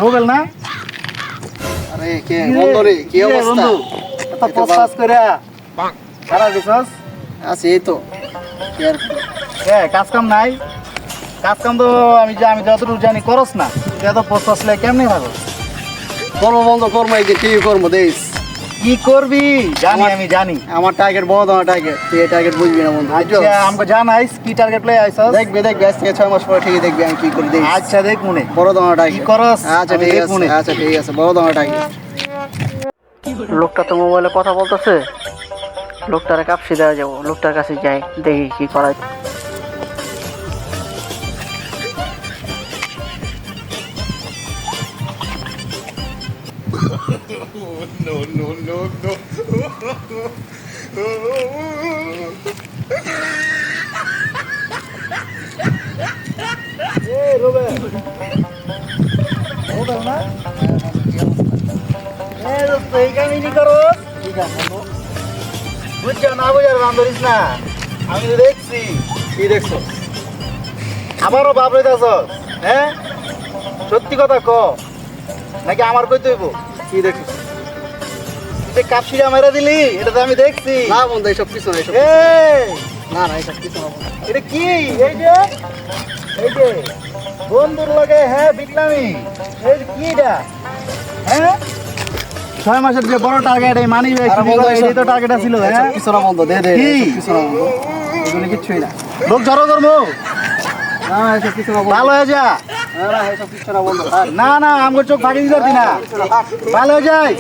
রোবেল না? আরে কে বন্ধু রে, কি অবস্থা? এত প্রশ্বাস করে সারা দিছস? আছে এই তো কি আর কাজ কাম নাই? কাজ কাম তো আমি যতটুকু জানি করস না। তুই এত প্রশ্বাস লে কেমনি ভাবো? কর্ম বন্ধ কর্ম এই যে কি করবো দেশ কি করবি? আমি জানি। আমার টার্গেট বড় ধরনের টার্গেট, তুই এই টার্গেট বুঝবি না বন্ধু। আচ্ছা আমাকে জানাইস কি টার্গেট লই আইছস? দেখবি আজ থেকে 6 মাস পরে ঠিকই দেখবি আমি কি করি দেশ। আচ্ছা দেখ মনে বড় ধরনের কি টার্গেট করস? আচ্ছা আমি ঠিক দেখ আছে, মনে। আচ্ছা ঠিক আছে, বড় ধরনের টার্গেট। লোকটা তো মোবাইলে কথা বলতেছে, লোকটারে কাপসি দেওয়া যাবো, লোকটার কাছে যাই দেখি কি করা যায়। রোবেল না? দোস্ত এই কামিনি করস? ঠিক আছে বন্ধু। বুঝছো না বুঝার বান ধরিস না। আমি তো দেখছি। কি দেখছো? আবারও বাপ রইতাছস, হ্যাঁ? সত্যি কথা ক, নাকি আমার কইতে হইব? কি দেখছো? তুই যে কাপসিটা মেরে দিলি এটা তো আমি দেখছি। না বন্ধু এইসব কিছু না, এইসব এই না না এইসব কিছু না বন্ধু। এটা কি? এই যে বন্ধুর লগে হ্যাঁ বিটলামি, এই যে কি এটা? হ্যাঁ 6 মাসের যে বড় টার্গেট এই মানি ব্যাগ আরে বন্ধু এই তো টার্গেট ছিল। এইসব হ্যাঁ কিছু না বন্ধু, দে দে কি? এইসব কিছু না বন্ধু, এগুলো কিছুই না। লোক জড়ো করবো, না এইসব কিছু না বন্ধু। ভালো হয়ে যা। না না এইসব কিছু না বন্ধু। আর না না আমার চোখ ফাঁকি দিতে পারতি না, ভালো হয়ে যায়।